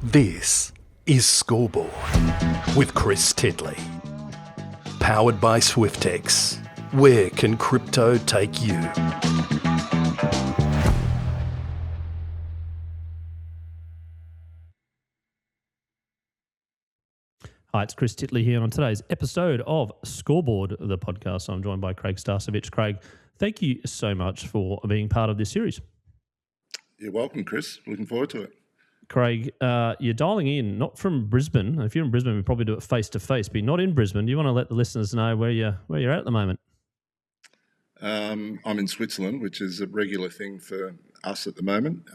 This is Scoreboard with Chris Titley. Powered by Swiftex. Where can crypto take you? Hi, it's Chris Titley here on today's episode of Scoreboard, the podcast. I'm joined by Craig Starcevich. Craig, thank you so much for being part of this series. You're welcome, Chris. Looking forward to it. Craig, you're dialing in, not from Brisbane. If you're in Brisbane, we probably do it face-to-face, but you're not in Brisbane. Do you want to let the listeners know where you're at the moment? I'm in Switzerland, which is a regular thing for us at the moment.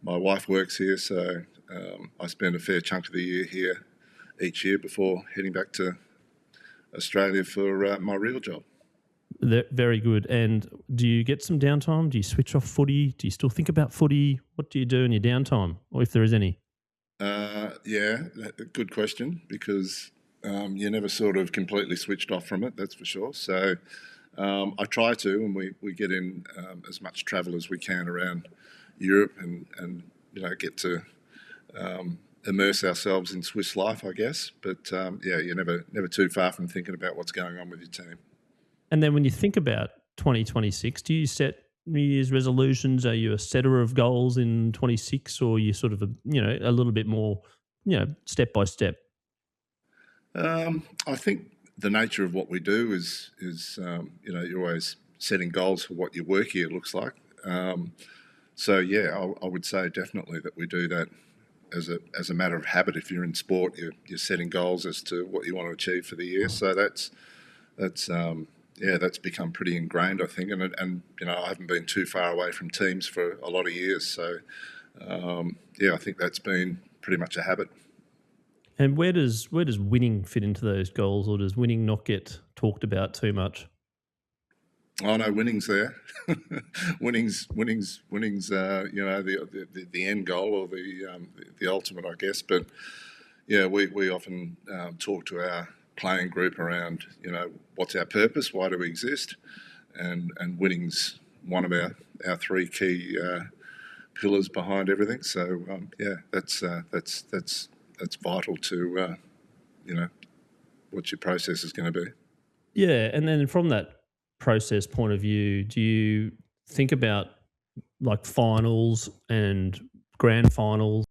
My wife works here, so I spend a fair chunk of the year here each year before heading back to Australia for my real job. Very good. And do you get some downtime? Do you switch off footy? Do you still think about footy? What do you do in your downtime, or if there is any? Good question, because you're never sort of completely switched off from it, that's for sure. So I try to, and we get in as much travel as we can around Europe and get to immerse ourselves in Swiss life, I guess. But you're never too far from thinking about what's going on with your team. And then when you think about 2026, do you set New Year's resolutions? Are you a setter of goals in 26, or are you sort of a little bit more, step by step? I think the nature of what we do is you're always setting goals for what your work year looks like. I would say definitely that we do that as a matter of habit. If you're in sport, you're setting goals as to what you want to achieve for the year. So that's become pretty ingrained, I think, and I haven't been too far away from teams for a lot of years. So I think that's been pretty much a habit. And where does winning fit into those goals, or does winning not get talked about too much? Oh no, winning's there. winning's the end goal, or the ultimate, I guess. But yeah, we often talk to our playing group around what's our purpose, why do we exist, and winning's one of our three key pillars behind everything. So that's vital to what your process is going to be. Yeah, and then from that process point of view, do you think about like finals and grand finals?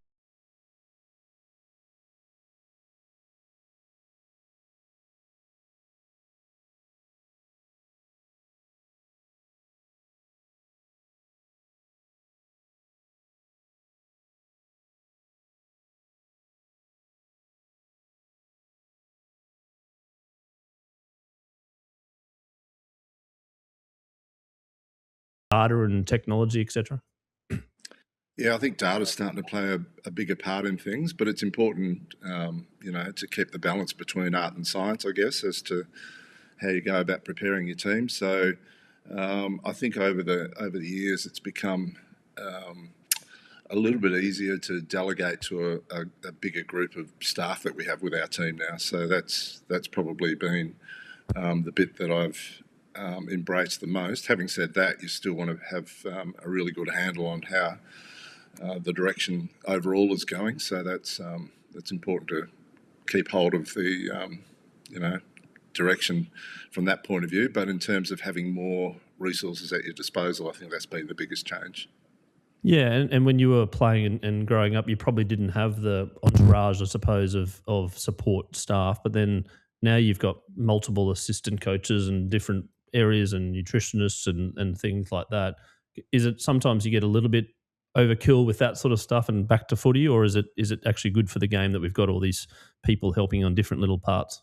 Data and technology, etc. Yeah, I think data's starting to play a bigger part in things, but it's important, to keep the balance between art and science, I guess, as to how you go about preparing your team. So I think over the years, it's become a little bit easier to delegate to a bigger group of staff that we have with our team now. So that's probably been the bit that I've embraced the most. Having said that, you still want to have a really good handle on how the direction overall is going. So that's important to keep hold of the direction from that point of view. But in terms of having more resources at your disposal, I think that's been the biggest change. Yeah, and when you were playing and growing up, you probably didn't have the entourage, I suppose, of support staff. But then now you've got multiple assistant coaches and different areas and nutritionists and things like that. Is it sometimes you get a little bit overkill with that sort of stuff and back to footy, or is it actually good for the game that we've got all these people helping on different little parts?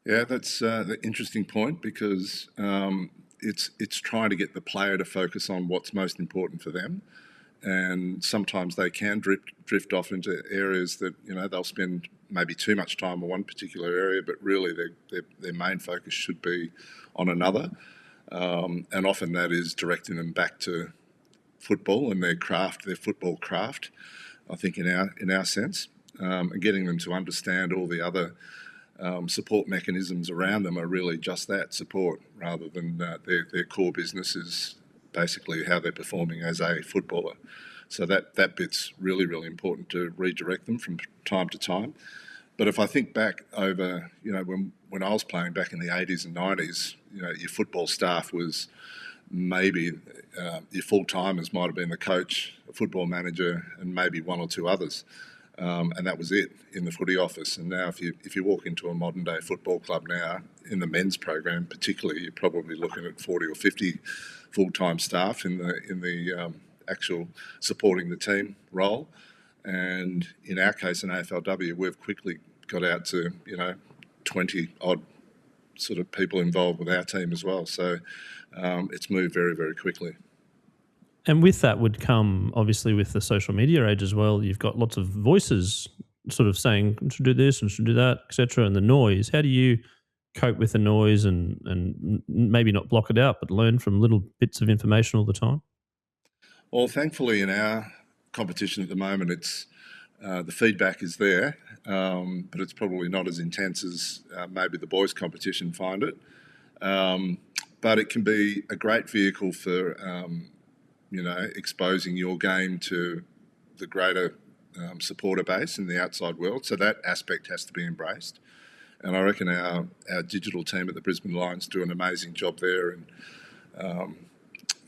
Yeah, that's the interesting point, because it's trying to get the player to focus on what's most important for them, and sometimes they can drift off into areas that they'll spend maybe too much time on one particular area, but really their main focus should be on another, and often that is directing them back to football and their football craft, I think, in our sense, and getting them to understand all the other support mechanisms around them are really just that, support, rather than their core business is basically how they're performing as a footballer. So that bit's really, really important to redirect them from time to time. But if I think back over, when I was playing back in the 80s and 90s, your football staff was maybe your full-timers might have been the coach, a football manager, and maybe one or two others. And that was it in the footy office. And now if you walk into a modern-day football club now, in the men's program particularly, you're probably looking at 40 or 50 full-time staff in the actual supporting the team role. And in our case in AFLW, we've quickly got out to 20 odd sort of people involved with our team as well. So it's moved very, very quickly. And with that would come, obviously, with the social media age as well, you've got lots of voices sort of saying, should do this and should do that, etc. And the noise. How do you cope with the noise and maybe not block it out, but learn from little bits of information all the time? Well, thankfully in our competition at the moment, it's the feedback is there, but it's probably not as intense as maybe the boys' competition find it. But it can be a great vehicle for exposing your game to the greater supporter base in the outside world. So that aspect has to be embraced. And I reckon our digital team at the Brisbane Lions do an amazing job there in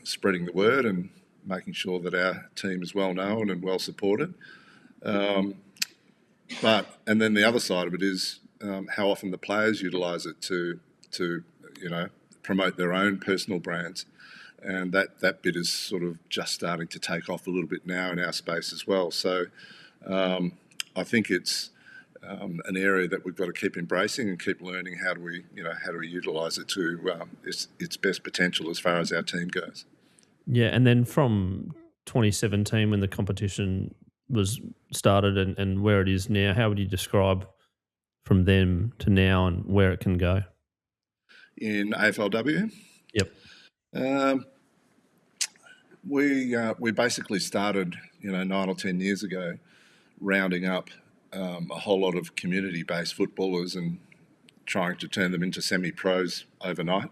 spreading the word and making sure that our team is well known and well supported. And then the other side of it is how often the players utilise it to promote their own personal brands. And that bit is sort of just starting to take off a little bit now in our space as well. So I think it's an area that we've got to keep embracing and keep learning how do we utilise it to its best potential as far as our team goes. Yeah, and then from 2017 when the competition was started and where it is now, how would you describe from then to now and where it can go? In AFLW? Yep. We basically started 9 or 10 years ago rounding up a whole lot of community-based footballers and trying to turn them into semi-pros overnight,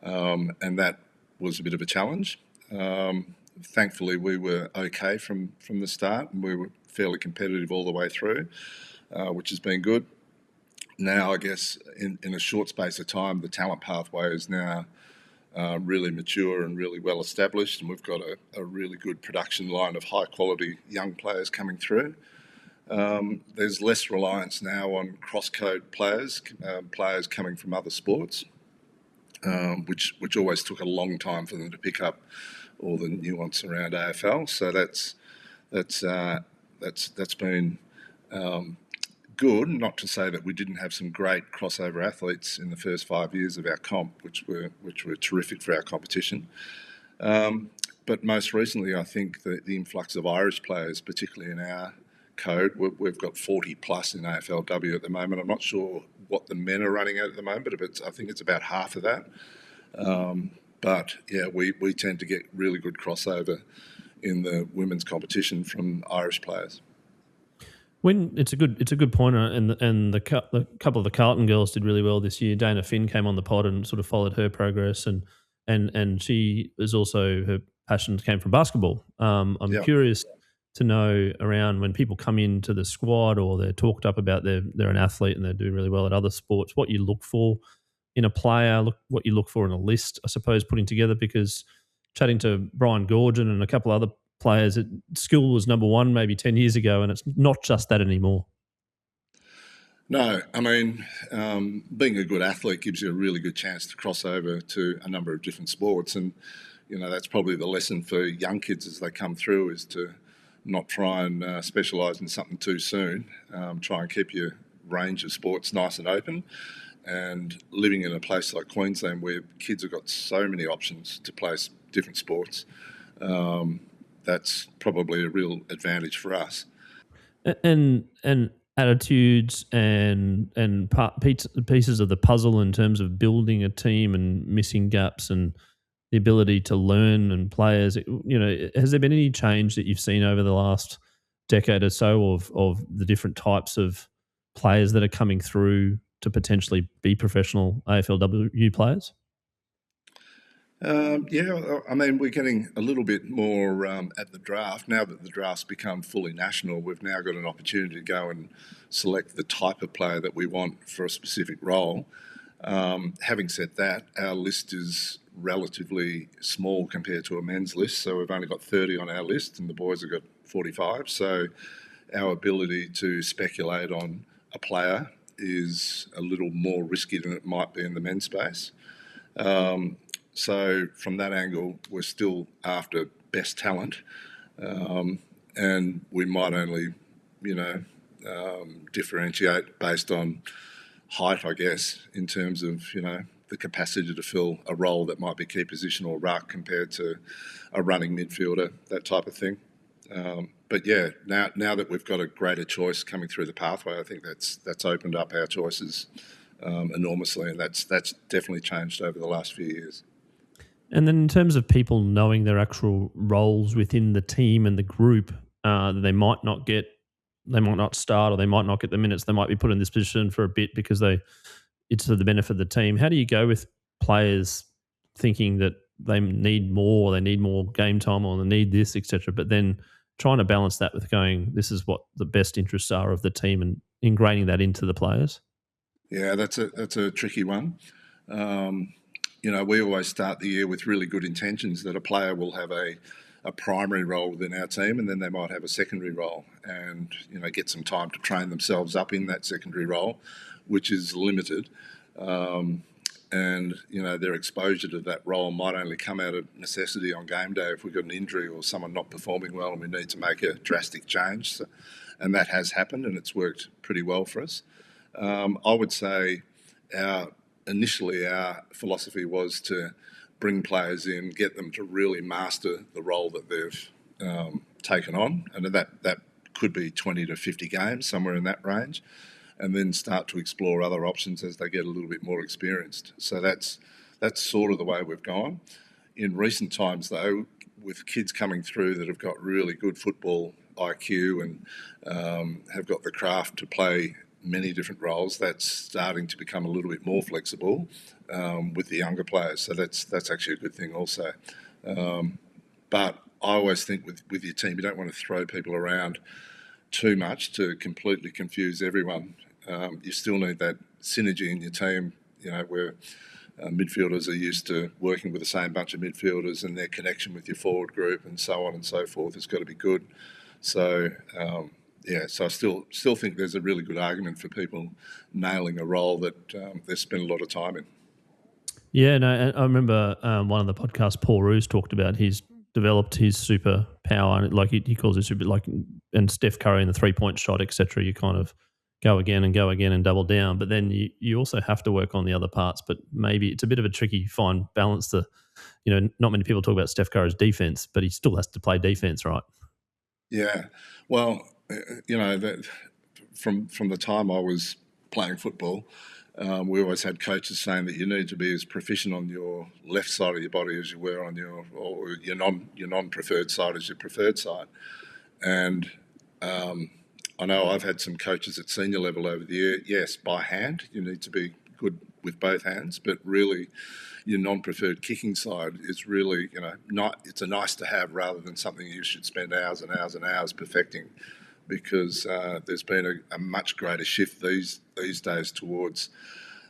and that was a bit of a challenge. Thankfully, we were okay from the start, and we were fairly competitive all the way through, which has been good. Now, I guess, in a short space of time, the talent pathway is now really mature and really well established, and we've got a really good production line of high-quality young players coming through. There's less reliance now on cross-code players coming from other sports, which always took a long time for them to pick up all the nuance around AFL. So that's been good. Not to say that we didn't have some great crossover athletes in the first 5 years of our comp, which were terrific for our competition. But most recently, I think the influx of Irish players, particularly in our code, we've got 40 plus in AFLW at the moment. I'm not sure what the men are running at the moment, but I think it's about half of that. But yeah, we tend to get really good crossover in the women's competition from Irish players. When it's a good point, and the couple of the Carlton girls did really well this year. Dana Finn came on the pod and sort of followed her progress, and she is also, her passion came from basketball. I'm curious to know around when people come into the squad or they're talked up about they're an athlete and they're doing really well at other sports, what you look for in a player, what you look for in a list, I suppose, putting together, because chatting to Brian Gorgon and a couple other players, skill was number one maybe 10 years ago, and it's not just that anymore. No, I mean, being a good athlete gives you a really good chance to cross over to a number of different sports, and that's probably the lesson for young kids as they come through, is to not try and specialise in something too soon. Try and keep your range of sports nice and open. And living in a place like Queensland where kids have got so many options to play different sports, that's probably a real advantage for us. And attitudes and pieces of the puzzle in terms of building a team and missing gaps and the ability to learn and players, has there been any change that you've seen over the last decade or so of the different types of players that are coming through to potentially be professional AFLW players? Yeah, I mean, we're getting a little bit more at the draft. Now that the draft's become fully national, we've now got an opportunity to go and select the type of player that we want for a specific role. Having said that, our list is relatively small compared to a men's list. So we've only got 30 on our list and the boys have got 45. So our ability to speculate on a player is a little more risky than it might be in the men's space. So from that angle, we're still after best talent, and we might only, differentiate based on height, I guess, in terms of the capacity to fill a role that might be key position or ruck compared to a running midfielder, that type of thing. But yeah, now that we've got a greater choice coming through the pathway, I think that's opened up our choices enormously, and that's definitely changed over the last few years. And then in terms of people knowing their actual roles within the team and the group, they might not start, or they might not get the minutes. They might be put in this position for a bit because it's for the benefit of the team. How do you go with players thinking that they need more game time, or they need this, etc., but then trying to balance that with going, this is what the best interests are of the team, and ingraining that into the players? Yeah, that's a tricky one. We always start the year with really good intentions that a player will have a primary role within our team, and then they might have a secondary role, and get some time to train themselves up in that secondary role, which is limited. And their exposure to that role might only come out of necessity on game day if we've got an injury or someone not performing well and we need to make a drastic change. So, and that has happened, and it's worked pretty well for us. I would say initially our philosophy was to bring players in, get them to really master the role that they've taken on, and that could be 20 to 50 games, somewhere in that range, and then start to explore other options as they get a little bit more experienced. So that's sort of the way we've gone. In recent times, though, with kids coming through that have got really good football IQ and have got the craft to play many different roles, that's starting to become a little bit more flexible with the younger players. So that's actually a good thing also. But I always think with your team, you don't want to throw people around too much to completely confuse everyone. You still need that synergy in your team, where midfielders are used to working with the same bunch of midfielders, and their connection with your forward group and so on and so forth has got to be good. So, so I still think there's a really good argument for people nailing a role that they spend a lot of time in. Yeah, no, I remember one of the podcasts, Paul Roos talked about he's developed his superpower, and like he calls it super, like, and Steph Curry and the 3-point shot, etc. You kind of go again and double down, but then you also have to work on the other parts. But maybe it's a bit of a tricky fine balance. Not many people talk about Steph Curry's defense, but he still has to play defense, right? Yeah, well, that from the time I was playing football, we always had coaches saying that you need to be as proficient on your left side of your body as you were on your non-preferred side as your preferred side. And I know I've had some coaches at senior level over the year. Yes, by hand, you need to be good with both hands, but really your non-preferred kicking side is really, it's a nice to have rather than something you should spend hours and hours and hours perfecting, because there's been a much greater shift these days towards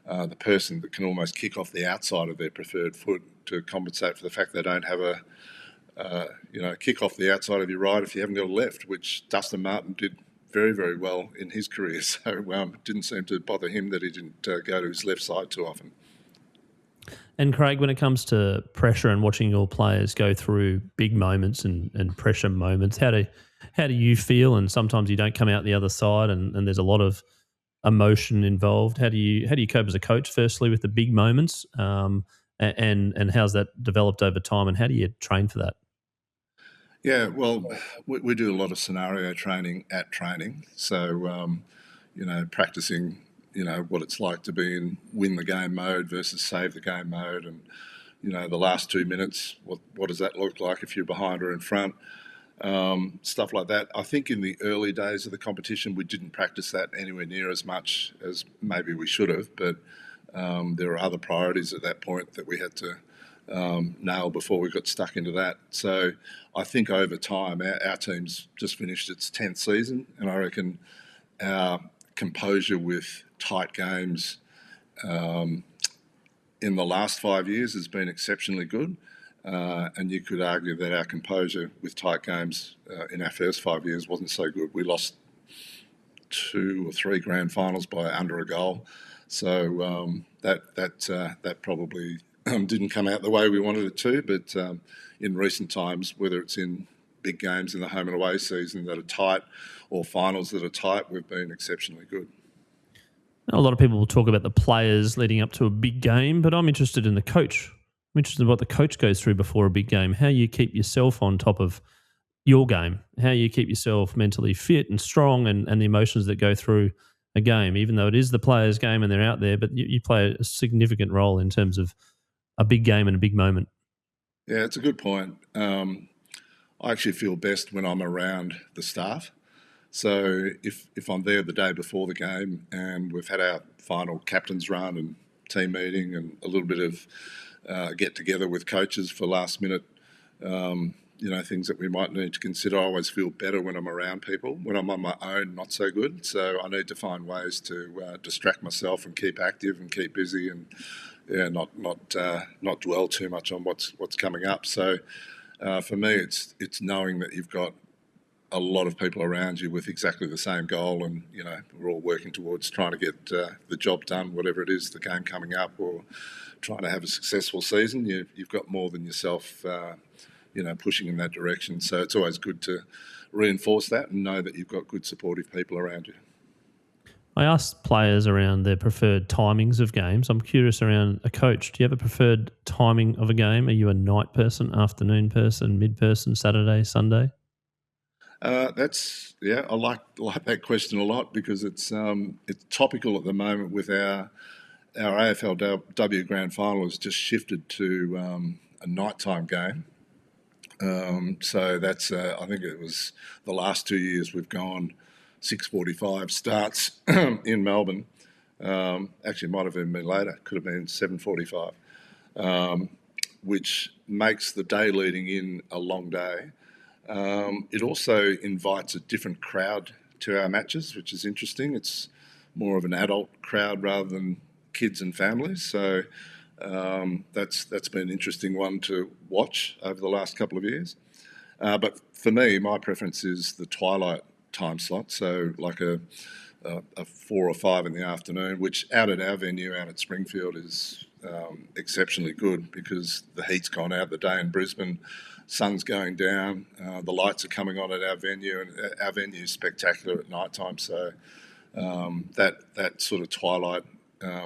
the person that can almost kick off the outside of their preferred foot to compensate for the fact they don't have kick off the outside of your right if you haven't got a left, which Dustin Martin did very, very well in his career. So it didn't seem to bother him that he didn't go to his left side too often. And Craig, when it comes to pressure and watching your players go through big moments and pressure moments, how do you feel? And sometimes you don't come out the other side, and there's a lot of emotion involved. How do you cope as a coach, firstly, with the big moments, and how's that developed over time, and how do you train for that? Yeah, well, we do a lot of scenario training at training. So, practicing, what it's like to be in win the game mode versus save the game mode. And, the last 2 minutes, what does that look like if you're behind or in front? Stuff like that. I think in the early days of the competition, we didn't practice that anywhere near as much as maybe we should have. But there are other priorities at that point that we had to nail before we got stuck into that. So I think over time, our team's just finished its 10th season, and I reckon our composure with tight games in the last 5 years has been exceptionally good. And you could argue that our composure with tight games in our first 5 years wasn't so good. We lost 2 or 3 grand finals by under a goal. So that probably didn't come out the way we wanted it to. But in recent times, whether it's in big games in the home and away season that are tight or finals that are tight, we've been exceptionally good. A lot of people will talk about the players leading up to a big game, but I'm interested in the coach. I'm interested in what the coach goes through before a big game, how you keep yourself on top of your game, how you keep yourself mentally fit and strong, and the emotions that go through a game, even though it is the players' game and they're out there, but you play a significant role in terms of a big game and a big moment. Yeah, it's a good point. I actually feel best when I'm around the staff. So if I'm there the day before the game and we've had our final captain's run and team meeting and a little bit of get together with coaches for last minute, things that we might need to consider, I always feel better when I'm around people. When I'm on my own, not so good. So I need to find ways to distract myself and keep active and keep busy and not dwell too much on what's coming up. So for me, it's knowing that you've got a lot of people around you with exactly the same goal, and we're all working towards trying to get the job done, whatever it is, the game coming up, or trying to have a successful season. You've got more than yourself, pushing in that direction. So it's always good to reinforce that and know that you've got good supportive people around you. I asked players around their preferred timings of games. I'm curious around a coach. Do you have a preferred timing of a game? Are you a night person, afternoon person, mid person, Saturday, Sunday? I like that question a lot because it's topical at the moment with our AFLW Grand Final has just shifted to a nighttime game. So that's I think it was the last 2 years we've gone 6:45 starts in Melbourne. Actually, it might have even been later. Could have been 7:45, which makes the day leading in a long day. It also invites a different crowd to our matches, which is interesting. It's more of an adult crowd rather than kids and families. So that's been an interesting one to watch over the last couple of years. But for me, my preference is the twilight time slot. So like a 4 or 5 in the afternoon, which out at our venue, out at Springfield, is exceptionally good because the heat's gone out the day in Brisbane. Sun's going down, the lights are coming on at our venue, and our venue is spectacular at night time. So that sort of twilight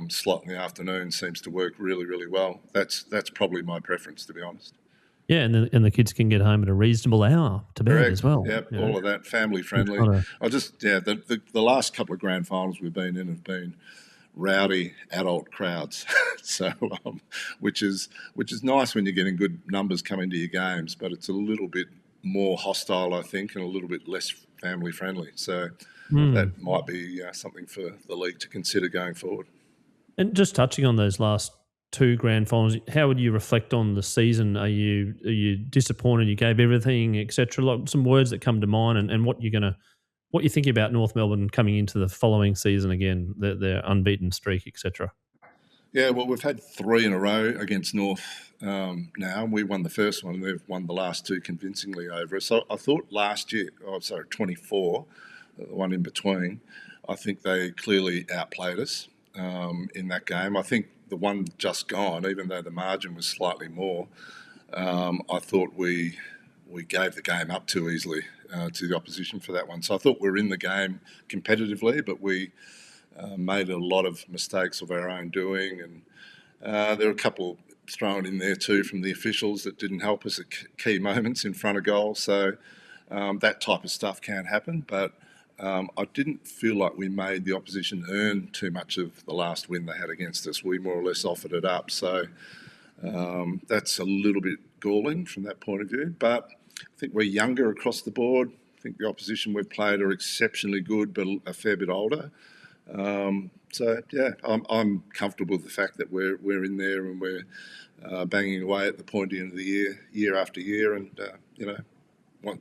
slot in the afternoon seems to work really, really well. That's probably my preference, to be honest. Yeah, and the kids can get home at a reasonable hour to bed. Correct. As well. Yep, all of that, family friendly. The last couple of grand finals we've been in have been rowdy adult crowds, so which is nice when you're getting good numbers coming to your games, but it's a little bit more hostile, I think, and a little bit less family friendly. So that might be something for the league to consider going forward. And just touching on those last 2 grand finals, how would you reflect on the season? Are you disappointed you gave everything, etc.? Like some words that come to mind, and what you're thinking about North Melbourne coming into the following season again, their unbeaten streak, etc. Yeah, well, we've had 3 in a row against North now. We won the first one, and they've won the last 2 convincingly over us. So I thought last year, 24, the one in between, I think they clearly outplayed us in that game. I think the one just gone, even though the margin was slightly more, I thought we gave the game up too easily to the opposition for that one. So I thought we were in the game competitively, but we made a lot of mistakes of our own doing, and there were a couple thrown in there too from the officials that didn't help us at key moments in front of goal. So that type of stuff can happen, but I didn't feel like we made the opposition earn too much of the last win they had against us. We more or less offered it up. So that's a little bit galling from that point of view. But I think we're younger across the board. I think the opposition we've played are exceptionally good, but a fair bit older. So yeah, I'm comfortable with the fact that we're in there and we're banging away at the pointy end of the year after year, and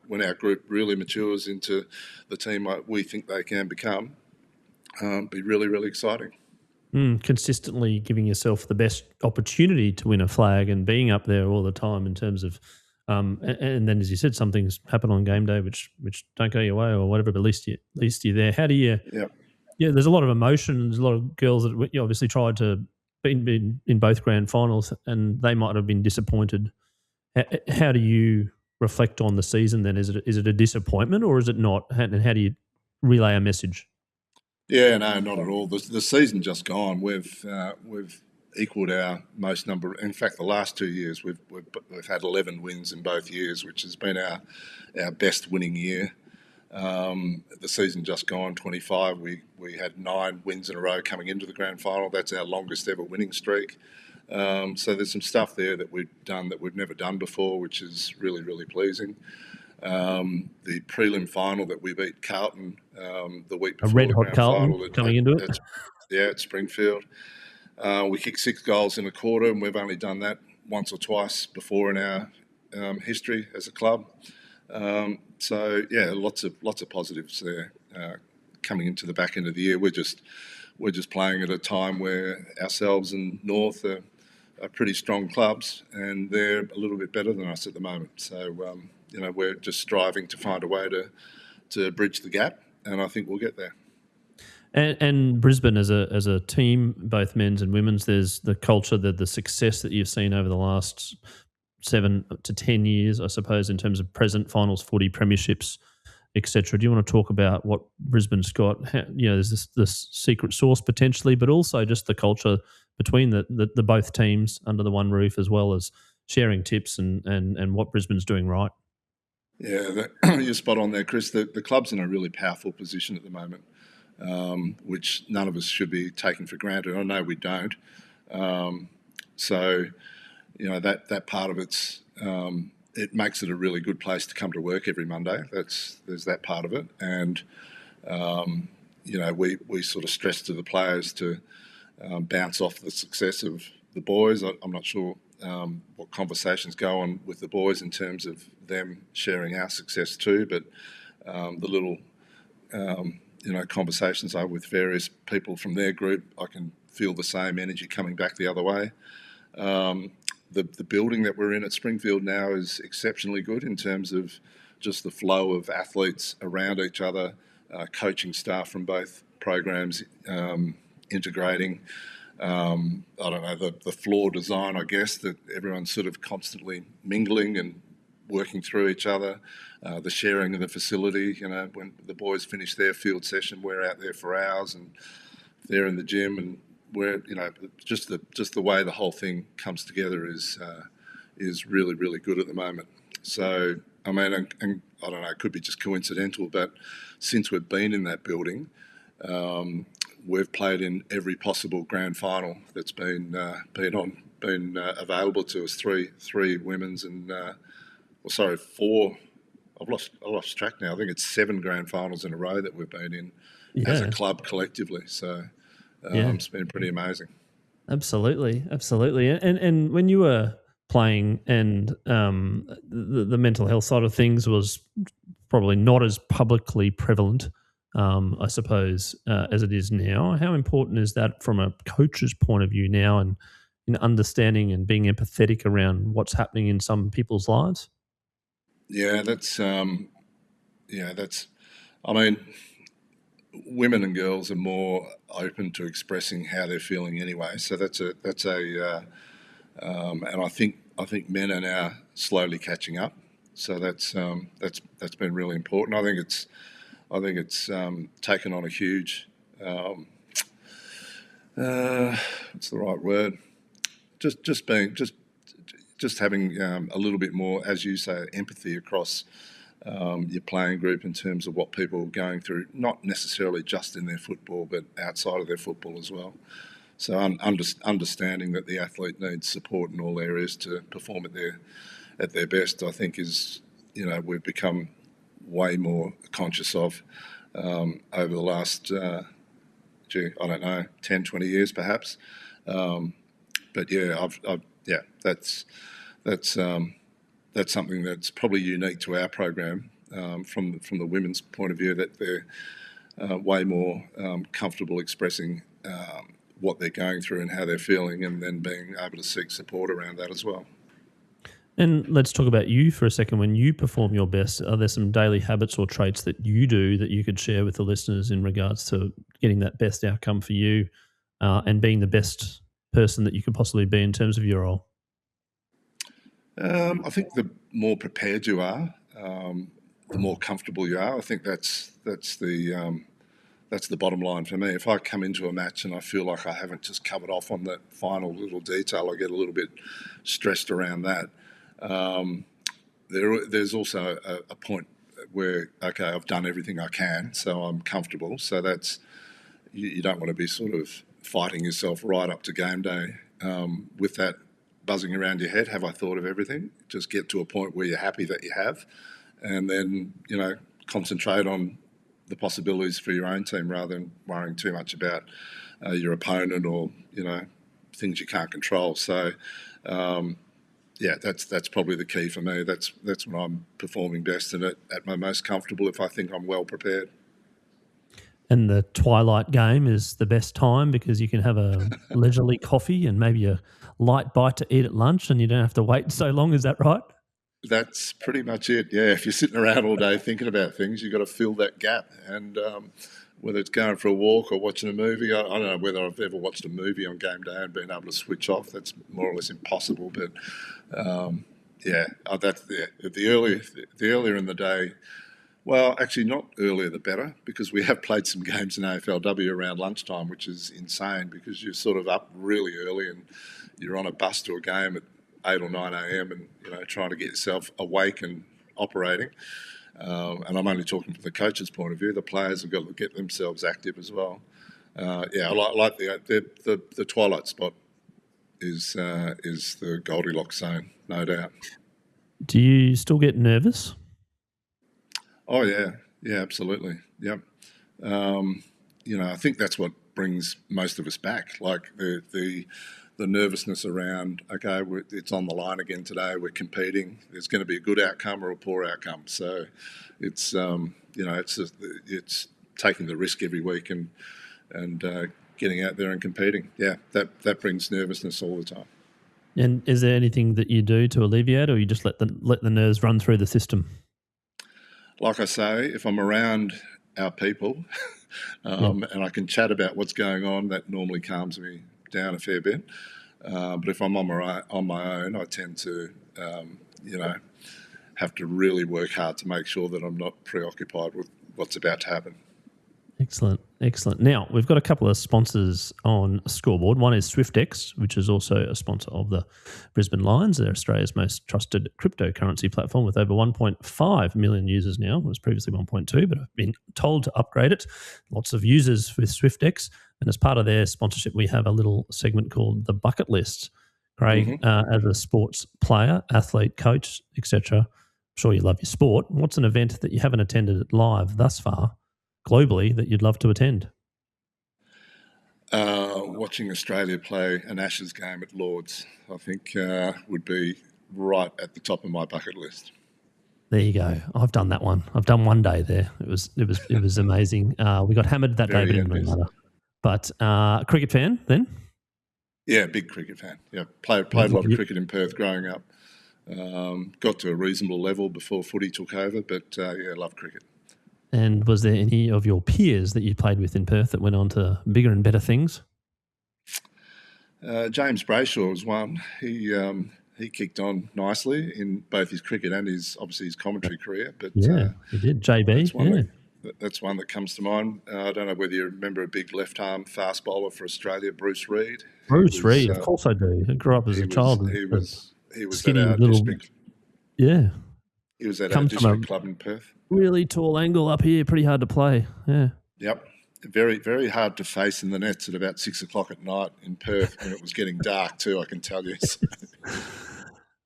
when our group really matures into the team we think they can become, be really, really exciting. Consistently giving yourself the best opportunity to win a flag and being up there all the time in terms of, and then as you said, some things happen on game day which don't go your way or whatever, but at least you're there. How do you? Yeah. Yeah, there's a lot of emotion. There's a lot of girls that you obviously tried to be in both grand finals, and they might have been disappointed. How do you reflect on the season then? Is it a disappointment or is it not? And how do you relay a message? Yeah, no, not at all. The season just gone. We've equalled our most number. In fact, the last 2 years we've had 11 wins in both years, which has been our best winning year. The season just gone, 25. We had 9 wins in a row coming into the grand final. That's our longest ever winning streak. So there's some stuff there that we've done that we've never done before, which is really, really pleasing. The prelim final that we beat Carlton the week before red the hot grand Carlton final coming into it. at Springfield. We kicked 6 goals in a quarter, and we've only done that once or twice before in our history as a club. So yeah, lots of positives there coming into the back end of the year. We're just playing at a time where ourselves and North are pretty strong clubs, and they're a little bit better than us at the moment. So we're just striving to find a way to bridge the gap, and I think we'll get there. And Brisbane as a team, both men's and women's, there's the culture, the success that you've seen over the last 7 to 10 years, I suppose, in terms of present finals, footy, premierships, etc. Do you want to talk about what Brisbane's got? There's this secret sauce potentially, but also just the culture between the both teams under the one roof, as well as sharing tips and what Brisbane's doing right. Yeah, you're spot on there, Chris. The club's in a really powerful position at the moment, which none of us should be taking for granted. I know we don't. So that part of it makes it a really good place to come to work every Monday. There's that part of it, and we sort of stress to the players to bounce off the success of the boys. I'm not sure what conversations go on with the boys in terms of them sharing our success too, but the little conversations I have with various people from their group, I can feel the same energy coming back the other way. The building that we're in at Springfield now is exceptionally good in terms of just the flow of athletes around each other, coaching staff from both programs integrating. The floor design, I guess, that everyone's sort of constantly mingling and working through each other. The sharing of the facility, when the boys finish their field session, we're out there for hours, and they're in the gym, and we're just the way the whole thing comes together is really, really good at the moment. So I mean, and I don't know, it could be just coincidental, but since we've been in that building, we've played in every possible grand final that's been available to us. Three women's and 4. I've lost track now. I think it's 7 grand finals in a row that we've been in as a club collectively. So it's been pretty amazing. Absolutely. And when you were playing, and the mental health side of things was probably not as publicly prevalent, I suppose, as it is now. How important is that from a coach's point of view now, and in understanding and being empathetic around what's happening in some people's lives? Yeah, I mean, women and girls are more open to expressing how they're feeling anyway. So and I think men are now slowly catching up. So that's been really important. I think it's taken on a huge, what's the right word? Just having a little bit more, as you say, empathy across your playing group in terms of what people are going through, not necessarily just in their football, but outside of their football as well. So understanding that the athlete needs support in all areas to perform at their best, I think is, we've become way more conscious of over the last I don't know, 10, 20 years perhaps. But yeah, that's something that's probably unique to our program from the women's point of view, that they're way more comfortable expressing what they're going through and how they're feeling, and then being able to seek support around that as well. And let's talk about you for a second. When you perform your best, are there some daily habits or traits that you do that you could share with the listeners in regards to getting that best outcome for you and being the best person that you could possibly be in terms of your role? I think the more prepared you are, the more comfortable you are. I think that's the bottom line for me. If I come into a match and I feel like I haven't just covered off on that final little detail, I get a little bit stressed around that. There's also a point where, okay, I've done everything I can, so I'm comfortable. So that's, you don't want to be sort of fighting yourself right up to game day with that buzzing around your head. Have I thought of everything? Just get to a point where you're happy that you have, and then, concentrate on the possibilities for your own team rather than worrying too much about your opponent or, things you can't control. So, that's probably the key for me. That's when I'm performing best and at my most comfortable, if I think I'm well prepared. And the twilight game is the best time because you can have a leisurely coffee and maybe a light bite to eat at lunch, and you don't have to wait so long. Is that right? That's pretty much it. Yeah, if you're sitting around all day thinking about things, you've got to fill that gap. And whether it's going for a walk or watching a movie, I don't know whether I've ever watched a movie on game day and been able to switch off. That's more or less impossible. But that's the earlier in the day. Well, actually, not earlier the better, because we have played some games in AFLW around lunchtime, which is insane because you're sort of up really early and you're on a bus to a game at 8 or 9 a.m. and trying to get yourself awake and operating. And I'm only talking from the coach's point of view. The players have got to get themselves active as well. I like the twilight spot is the Goldilocks zone, no doubt. Do you still get nervous? Oh yeah, absolutely. Yep. I think that's what brings most of us back. Like the nervousness around, okay, it's on the line again today. We're competing. There's going to be a good outcome or a poor outcome. So it's it's taking the risk every week and getting out there and competing. Yeah, that brings nervousness all the time. And is there anything that you do to alleviate, or you just let the nerves run through the system? Like I say, if I'm around our people and I can chat about what's going on, that normally calms me down a fair bit. But if I'm on my own, I tend to, have to really work hard to make sure that I'm not preoccupied with what's about to happen. Excellent. Now, we've got a couple of sponsors on Scoreboard. One is SwiftX, which is also a sponsor of the Brisbane Lions. They're Australia's most trusted cryptocurrency platform with over 1.5 million users now. It was previously 1.2, but I've been told to upgrade it. Lots of users with SwiftX. And as part of their sponsorship, we have a little segment called The Bucket List. Craig, as a sports player, athlete, coach, etc., I'm sure you love your sport. What's an event that you haven't attended live thus far, globally, that you'd love to attend? Watching Australia play an Ashes game at Lords, I think, would be right at the top of my bucket list. There you go. I've done that one. I've done one day there. It was amazing. We got hammered that day, but it didn't matter. But cricket fan then? Yeah, big cricket fan. Yeah, played a lot of cricket in Perth growing up. Got to a reasonable level before footy took over, but love cricket. And was there any of your peers that you played with in Perth that went on to bigger and better things? James Brayshaw was one. He kicked on nicely in both his cricket and his commentary career. But he did. JB, that's one that comes to mind. I don't know whether you remember a big left-arm fast bowler for Australia, Bruce Reid. Reid, of course I do. I grew up as a child. He was skinny at our little district. Yeah. He was at our district club in Perth. Really tall angle up here, pretty hard to play. Yeah. Yep. Very, very hard to face in the nets at about 6 o'clock at night in Perth when it was getting dark too, I can tell you.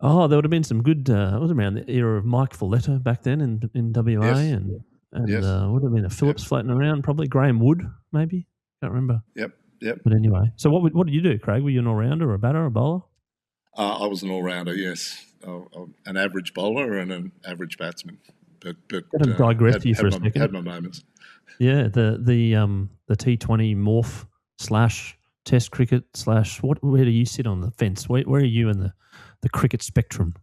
Oh, there would have been some good, it was around the era of Mike Folletta back then in WA, and yes. would have been a Phillips floating around, probably Graham Wood, maybe. Can't remember. Yep. But anyway, so what did you do, Craig? Were you an all-rounder or a batter or a bowler? I was an all-rounder, yes. An average bowler and an average batsman. But Let him digress here for a second. Had my moments. Yeah, the T20 morph / Test cricket / where do you sit on the fence? Where are you in the cricket spectrum?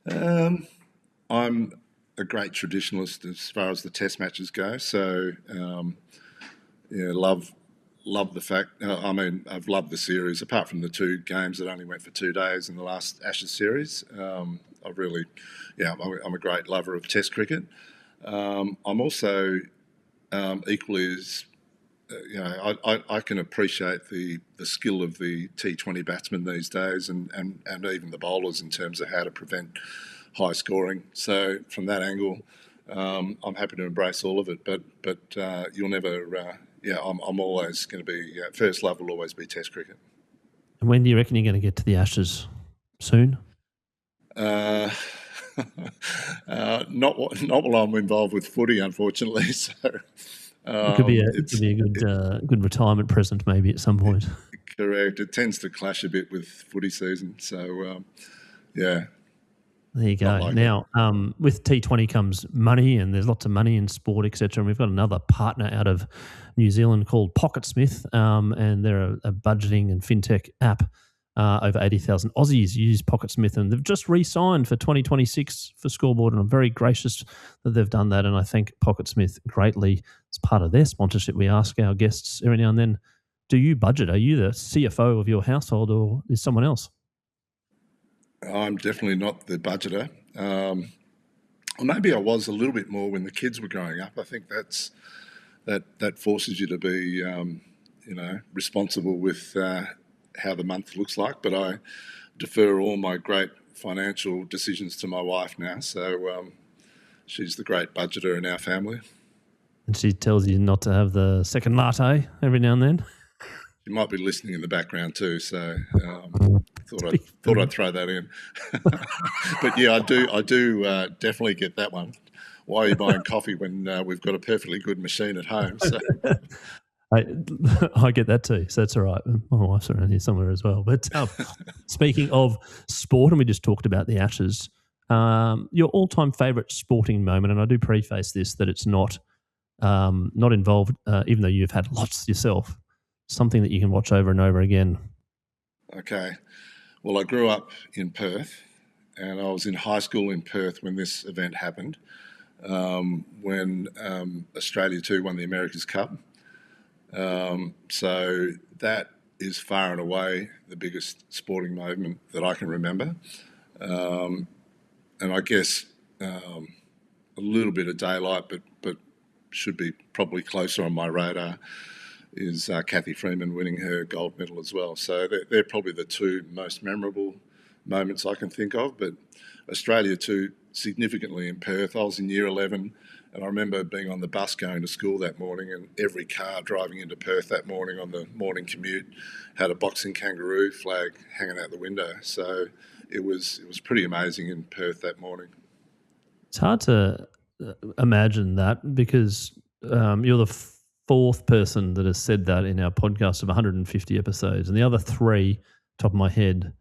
I'm a great traditionalist as far as the Test matches go. So love the fact. I've loved the series. Apart from the 2 games that only went for 2 days in the last Ashes series, I'm a great lover of Test cricket. I'm also equally as I can appreciate the skill of the T20 batsmen these days, and even the bowlers in terms of how to prevent high scoring. So from that angle, I'm happy to embrace all of it. But you'll never. I'm always going to be first love will always be Test cricket. And when do you reckon you're going to get to the Ashes? Soon? Not while I'm involved with footy, unfortunately. So it could be a good retirement present, maybe at some point. Correct. It tends to clash a bit with footy season. So There you go. Now, with T20 comes money, and there's lots of money in sport, etc. And we've got another partner out of New Zealand called Pocketsmith, and they're a budgeting and fintech app. Over 80,000 Aussies use Pocketsmith, and they've just re-signed for 2026 for Scoreboard, and I'm very gracious that they've done that, and I thank Pocketsmith greatly. As part of their sponsorship, we ask our guests every now and then, do you budget? Are you the CFO of your household, or is someone else? I'm definitely not the budgeter. Or maybe I was a little bit more when the kids were growing up. I think that forces you to be, responsible with how the month looks like. But I defer all my great financial decisions to my wife now. So she's the great budgeter in our family. And she tells you not to have the second latte every now and then? She might be listening in the background too, so thought I'd throw that in. But yeah, I do definitely get that one. Why are you buying coffee when we've got a perfectly good machine at home? So. I get that too, so that's all right. My wife's around here somewhere as well. But speaking of sport, and we just talked about the Ashes, your all-time favourite sporting moment, and I do preface this that it's not involved, even though you've had lots yourself, something that you can watch over and over again. Okay. Well, I grew up in Perth, and I was in high school in Perth when this event happened, when Australia 2 won the America's Cup. So that is far and away the biggest sporting moment that I can remember. And I guess a little bit of daylight, but should be probably closer on my radar, is Kathy Freeman winning her gold medal as well. So they're probably the 2 most memorable moments I can think of. But Australia 2 significantly in Perth. I was in year 11, and I remember being on the bus going to school that morning, and every car driving into Perth that morning on the morning commute had a boxing kangaroo flag hanging out the window. So it was pretty amazing in Perth that morning. It's hard to imagine that because you're the 4th person that has said that in our podcast of 150 episodes, and the other 3, top of my head,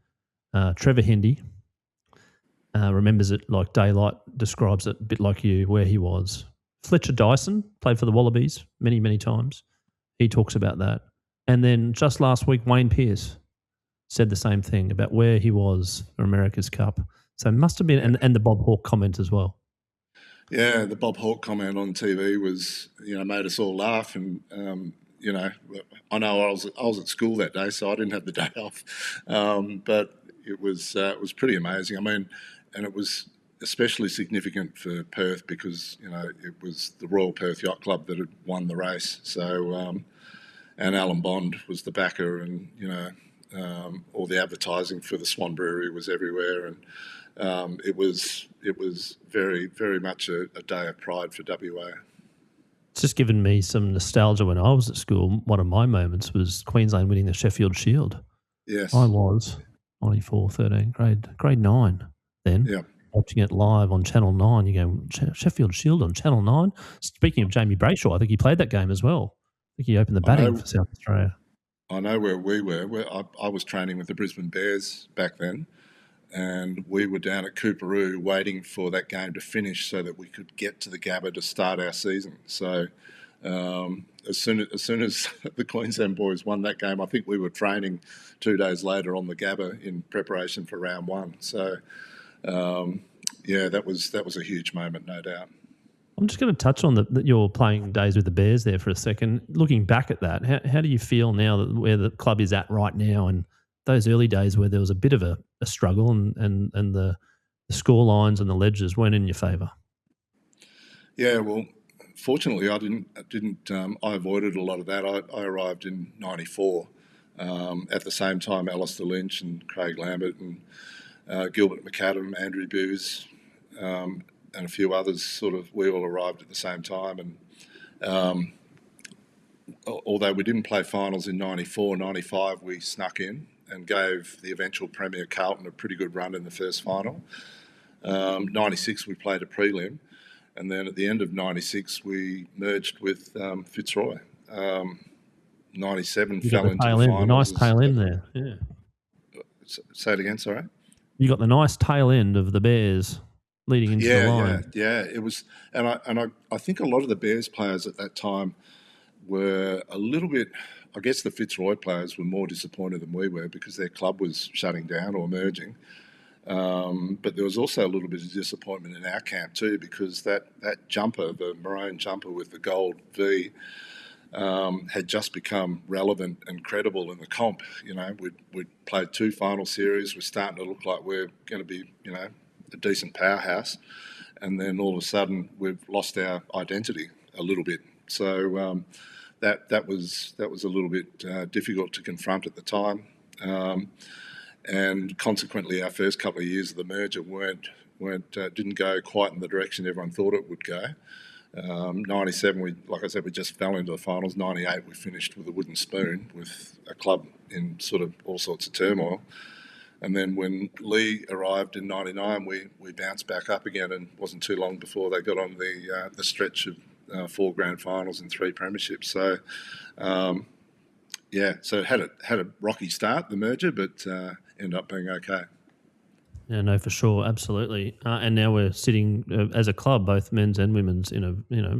Trevor Hendy remembers it like daylight, describes it a bit like you, where he was. Fletcher Dyson played for the Wallabies many, many times. He talks about that. And then just last week, Wayne Pearce said the same thing about where he was for America's Cup. So it must have been, and the Bob Hawke comment as well. Yeah, the Bob Hawke comment on TV was, made us all laugh. And, I know I was at school that day, so I didn't have the day off. But it was pretty amazing. I mean, and it was especially significant for Perth because, it was the Royal Perth Yacht Club that had won the race. So, and Alan Bond was the backer, and, all the advertising for the Swan Brewery was everywhere. And it was very, very much a day of pride for WA. It's just given me some nostalgia when I was at school. One of my moments was Queensland winning the Sheffield Shield. Yes. I was 94, 13, grade 9 then. Yeah. Watching it live on Channel 9. You go, Sheffield Shield on Channel 9? Speaking of Jamie Brayshaw, I think he played that game as well. think he opened the I batting know, for South Australia. I know where we were. I was training with the Brisbane Bears back then, and we were down at Cooperoo waiting for that game to finish so that we could get to the Gabba to start our season. So as soon as the Queensland boys won that game, I think we were training 2 days later on the Gabba in preparation for round one. So that was a huge moment, no doubt. I'm just going to touch on your playing days with the Bears there for a second. Looking back at that, how do you feel now that where the club is at right now, and those early days where there was a bit of a struggle and the score lines and the ledgers weren't in your favour? Yeah, well, fortunately, I didn't. I avoided a lot of that. I arrived in '94. At the same time, Alistair Lynch and Craig Lambert and Gilbert McAdam, Andrew Booz, and a few others, we all arrived at the same time. And although we didn't play finals in '94, '95 we snuck in and gave the eventual Premier Carlton a pretty good run in the first final. '96 we played a prelim, and then at the end of '96 we merged with Fitzroy. '97 fell into the finals. The nice tail end there. Yeah. Say it again, sorry. You got the nice tail end of the Bears leading into the line. Yeah. It was, and I think a lot of the Bears players at that time were a little bit. I guess the Fitzroy players were more disappointed than we were because their club was shutting down or merging. But there was also a little bit of disappointment in our camp too, because that jumper, the maroon jumper with the gold V, had just become relevant and credible in the comp. We'd played 2 final series. We're starting to look like we're going to be, a decent powerhouse, and then all of a sudden we've lost our identity a little bit. So that was a little bit difficult to confront at the time, and consequently our first couple of years of the merger didn't go quite in the direction everyone thought it would go. '97, like I said, we just fell into the finals. '98, we finished with a wooden spoon with a club in all sorts of turmoil. And then when Lee arrived in '99, we bounced back up again, and it wasn't too long before they got on the stretch of 4 grand finals and 3 premierships. So, so it had a rocky start, the merger, but ended up being okay. Yeah, no, for sure, absolutely. And now we're sitting as a club, both men's and women's, in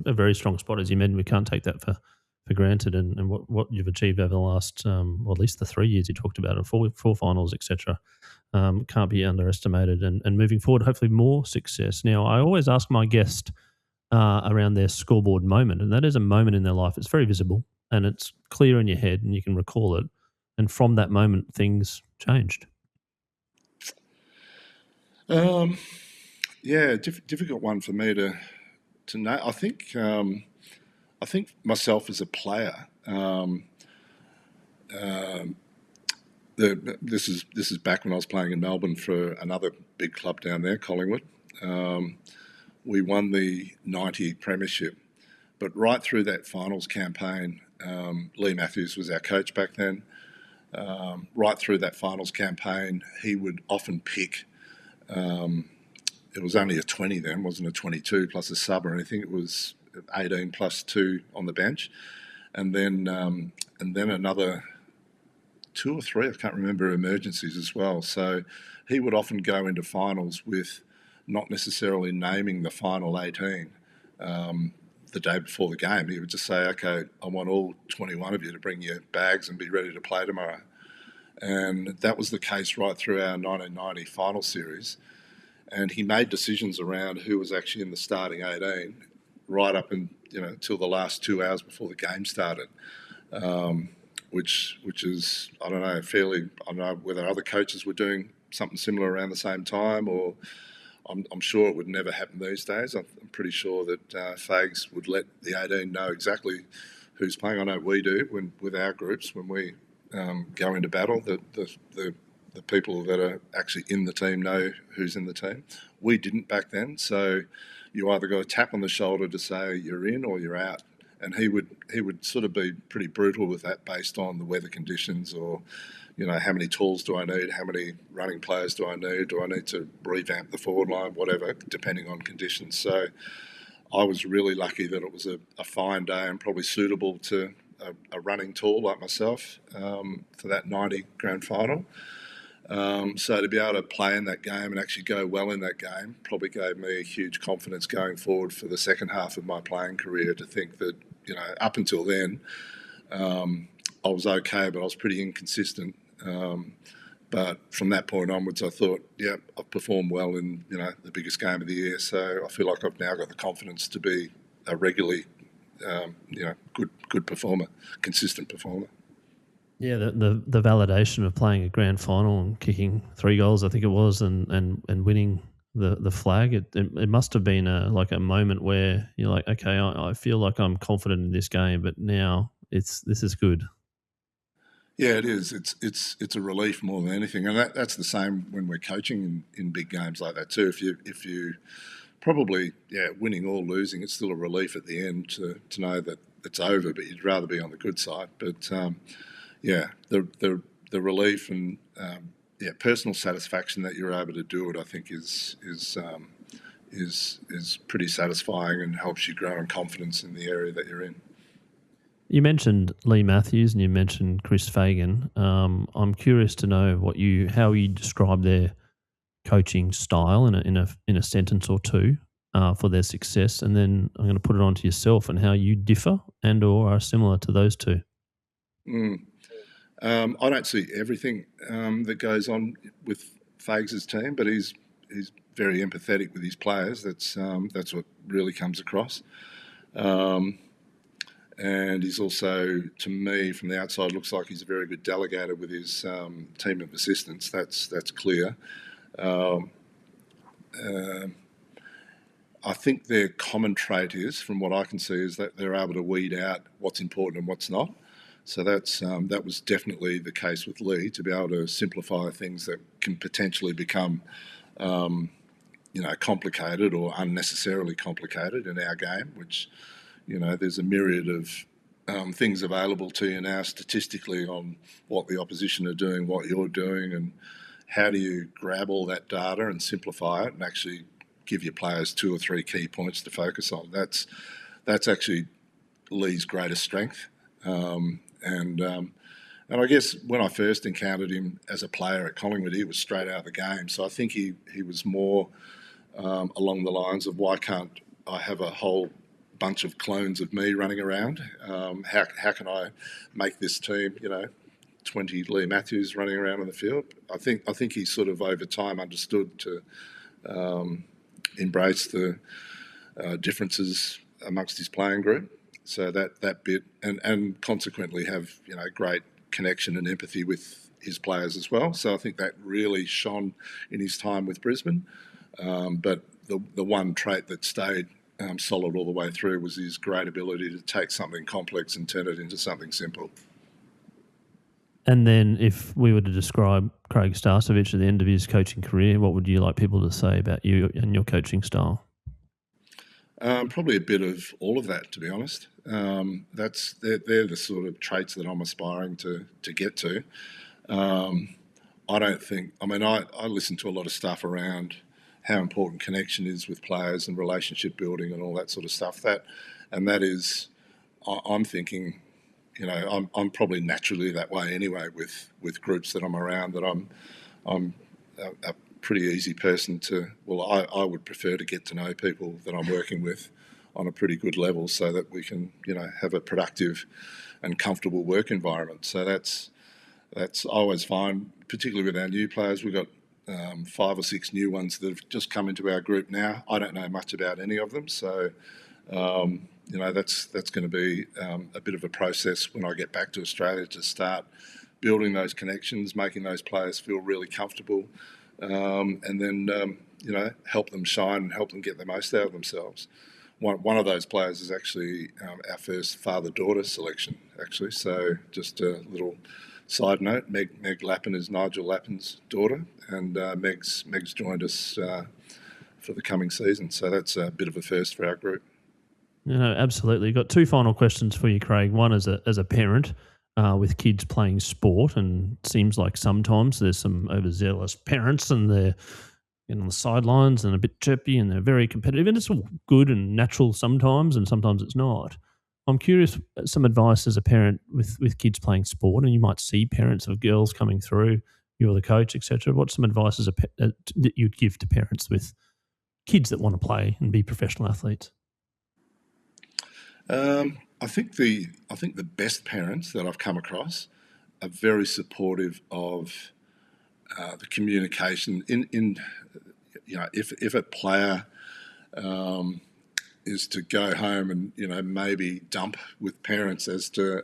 a very strong spot. As you mentioned, we can't take that for granted. And what you've achieved over the last, at least the 3 years you talked about, and four finals, etc., can't be underestimated. And moving forward, hopefully more success. Now, I always ask my guest around their scoreboard moment, and that is a moment in their life. It's very visible and it's clear in your head, and you can recall it. And from that moment, things changed. Difficult one for me to know. I think myself as a player. This is back when I was playing in Melbourne for another big club down there, Collingwood. We won the '90 premiership, but right through that finals campaign, Lee Matthews was our coach back then. Right through that finals campaign, he would often pick. It was only a 20 then, wasn't a 22 plus a sub or anything. It was 18 plus 2 on the bench, and then another 2 or 3, I can't remember, emergencies as well. So he would often go into finals with not necessarily naming the final 18 the day before the game. He would just say, okay, I want all 21 of you to bring your bags and be ready to play tomorrow. And that was the case right through our 1990 final series. And he made decisions around who was actually in the starting 18 right up till the last 2 hours before the game started, which is, I don't know whether other coaches were doing something similar around the same time, or I'm sure it would never happen these days. I'm pretty sure that Fags would let the 18 know exactly who's playing. I know we do with our groups when we go into battle. The people that are actually in the team know who's in the team. We didn't back then, so you either got a tap on the shoulder to say you're in or you're out. And he would sort of be pretty brutal with that based on the weather conditions, or how many tools do I need, how many running players do I need to revamp the forward line, whatever, depending on conditions. So I was really lucky that it was a fine day and probably suitable to a running tool like myself for that 90 grand final. So to be able to play in that game and actually go well in that game probably gave me a huge confidence going forward for the second half of my playing career, to think that, up until then, I was okay, but I was pretty inconsistent. But from that point onwards, I thought, yeah, I've performed well in, the biggest game of the year. So I feel like I've now got the confidence to be a regularly, good performer, consistent performer. Yeah, the validation of playing a grand final and kicking 3 goals, I think it was, and winning the flag. It must have been a moment where you're like, okay, I feel like I'm confident in this game, but now this is good. Yeah, it is. It's a relief more than anything, and that's the same when we're coaching in big games like that too. If you probably winning or losing, it's still a relief at the end to know that it's over. But you'd rather be on the good side. But the relief and personal satisfaction that you're able to do it, I think is pretty satisfying and helps you grow in confidence in the area that you're in. You mentioned Lee Matthews and you mentioned Chris Fagan. I'm curious to know how you describe their coaching style in a sentence or two for their success, and then I'm going to put it on to yourself and how you differ and or are similar to those two. I don't see everything that goes on with Fags' team, but he's very empathetic with his players. That's what really comes across. And he's also, to me, from the outside, looks like he's a very good delegator with his team of assistants. That's clear. I think their common trait is, from what I can see, is that they're able to weed out what's important and what's not. So that was definitely the case with Lee, to be able to simplify things that can potentially become, complicated or unnecessarily complicated in our game, which, there's a myriad of things available to you now statistically on what the opposition are doing, what you're doing, and how do you grab all that data and simplify it and actually give your players 2 or 3 key points to focus on. That's actually Lee's greatest strength. And I guess when I first encountered him as a player at Collingwood, he was straight out of the game. So I think he was more along the lines of, why can't I have a whole bunch of clones of me running around? How can I make this team, 20 Lee Matthews running around on the field? I think he sort of over time understood to embrace the differences amongst his playing group. So that bit, and consequently have great connection and empathy with his players as well. So I think that really shone in his time with Brisbane. But the one trait that stayed solid all the way through was his great ability to take something complex and turn it into something simple. And then, if we were to describe Craig Starcevich at the end of his coaching career, what would you like people to say about you and your coaching style? Probably a bit of all of that, to be honest. They're the sort of traits that I'm aspiring to get to. I listen to a lot of stuff around how important connection is with players and relationship building and all that sort of stuff. That is, I'm thinking, I'm probably naturally that way anyway with groups that I'm around, that I'm a pretty easy person to, I would prefer to get to know people that I'm working with on a pretty good level, so that we can, have a productive and comfortable work environment. So that's I always find, particularly with our new players, we've got 5 or 6 new ones that have just come into our group now. I don't know much about any of them, so that's going to be a bit of a process when I get back to Australia, to start building those connections, making those players feel really comfortable, and then help them shine and help them get the most out of themselves. One of those players is actually our first father-daughter selection, actually. So just a little side note, Meg Lappin is Nigel Lappin's daughter, and Meg's joined us for the coming season. So that's a bit of a first for our group. Absolutely. Got 2 final questions for you, Craig. One as a parent with kids playing sport, and it seems like sometimes there's some overzealous parents and they're on the sidelines and a bit chirpy and they're very competitive, and it's all good and natural sometimes, and sometimes it's not. I'm curious, some advice as a parent with kids playing sport, and you might see parents of girls coming through, you're the coach, etc. What's some advice that you'd give to parents with kids that want to play and be professional athletes? I think the best parents that I've come across are very supportive of the communication. If a player is to go home and maybe dump with parents as to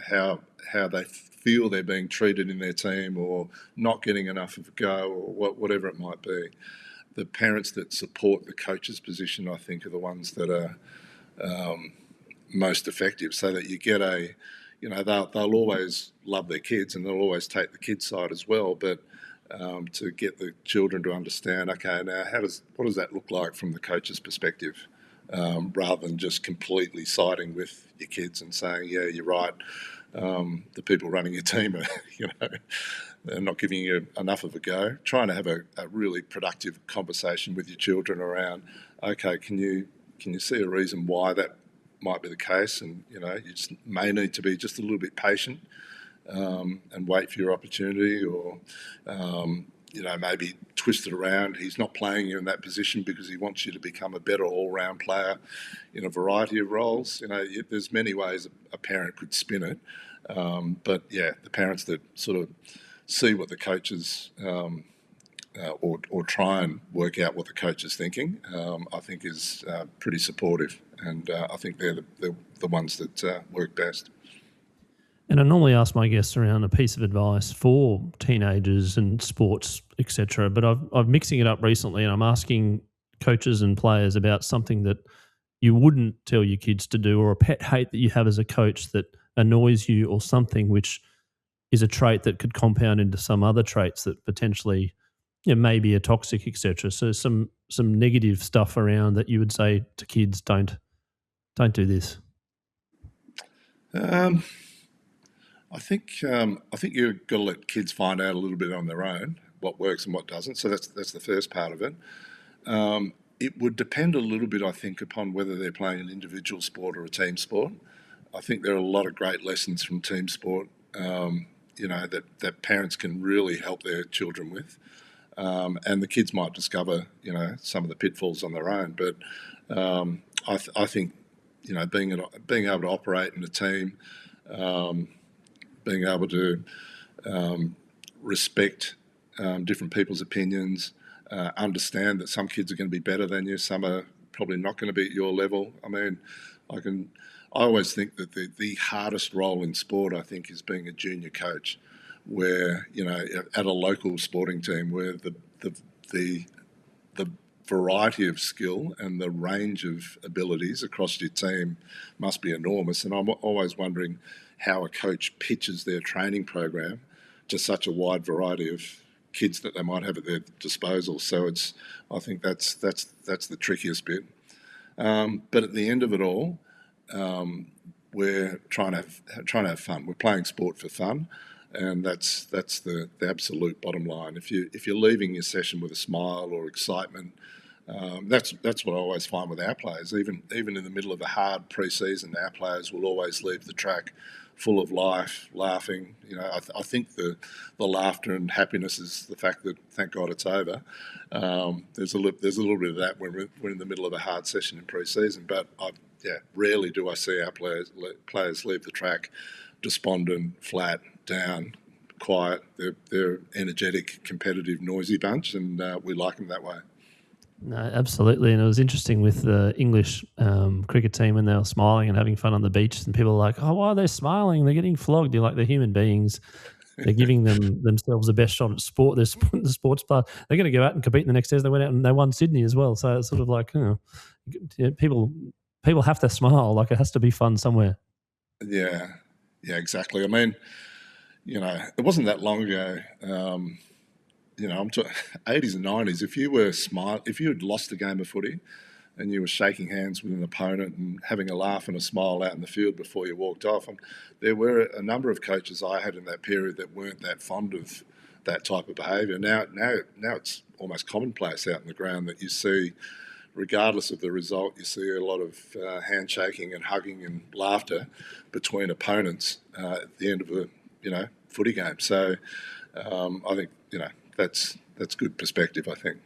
how they feel they're being treated in their team or not getting enough of a go or whatever it might be. The parents that support the coach's position, I think, are the ones that are most effective, so that you get they'll always love their kids and they'll always take the kids' side as well, but to get the children to understand, okay, now what does that look like from the coach's perspective, rather than just completely siding with your kids and saying, yeah, you're right, the people running your team are, they're not giving you enough of a go. Trying to have a really productive conversation with your children around, okay, can you see a reason why that might be the case, and you just may need to be just a little bit patient and wait for your opportunity, or maybe twist it around. He's not playing you in that position because he wants you to become a better all-round player in a variety of roles. There's many ways a parent could spin it, but yeah, the parents that sort of see what the coaches or try and work out what the coach is thinking, I think is pretty supportive, and I think they're the ones that work best. And I normally ask my guests around a piece of advice for teenagers and sports, etc. But I'm mixing it up recently, and I'm asking coaches and players about something that you wouldn't tell your kids to do, or a pet hate that you have as a coach that annoys you, or something which is a trait that could compound into some other traits that potentially maybe are toxic, etc. So some negative stuff around that you would say to kids, don't do this. I think you've got to let kids find out a little bit on their own what works and what doesn't. So that's the first part of it. It would depend a little bit, I think, upon whether they're playing an individual sport or a team sport. I think there are a lot of great lessons from team sport, that parents can really help their children with. And the kids might discover, some of the pitfalls on their own. But I think, being able to operate in a team, being able to respect different people's opinions, understand that some kids are going to be better than you, some are probably not going to be at your level. I mean, I always think that the hardest role in sport, I think, is being a junior coach, where at a local sporting team, where the variety of skill and the range of abilities across your team must be enormous. And I'm always wondering how a coach pitches their training program to such a wide variety of kids that they might have at their disposal. So I think that's the trickiest bit. But at the end of it all, we're trying to have fun. We're playing sport for fun, and that's the absolute bottom line. If you're leaving your session with a smile or excitement, that's what I always find with our players. Even in the middle of a hard pre-season, our players will always leave the track full of life, laughing. I think the laughter and happiness is the fact that, thank God, it's over. There's a little bit of that when we're in the middle of a hard session in pre-season, but rarely do I see our players leave the track despondent, flat, down, quiet. They're energetic, competitive, noisy bunch, and we like them that way. No, absolutely. And it was interesting with the English cricket team when they were smiling and having fun on the beach, and people were like, oh, why are they smiling? They're getting flogged. You're like, they're human beings. They're giving themselves the best shot at sport. They're the sports player. They're going to go out and compete the next day. They went out and they won Sydney as well. So it's sort of like, people have to smile. Like, it has to be fun somewhere. Yeah, exactly. I mean, it wasn't that long ago. I'm talking 80s and 90s. If you had lost a game of footy and you were shaking hands with an opponent and having a laugh and a smile out in the field before you walked off, there were a number of coaches I had in that period that weren't that fond of that type of behaviour. Now it's almost commonplace out in the ground that you see regardless of the result, you see a lot of handshaking and hugging and laughter between opponents at the end of a footy game. So I think that's good perspective, I think.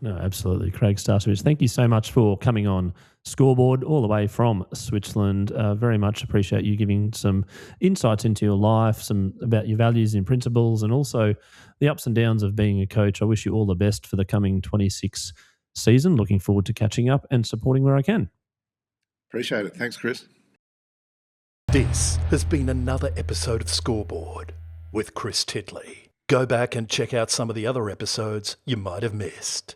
No, absolutely. Craig Starcevich, thank you so much for coming on Scoreboard all the way from Switzerland. Very much appreciate you giving some insights into your life, some about your values and principles, and also the ups and downs of being a coach. I wish you all the best for the coming 26 season. Looking forward to catching up and supporting where I can. Appreciate it. Thanks, Chris. This has been another episode of Scoreboard with Chris Titley. Go back and check out some of the other episodes you might have missed.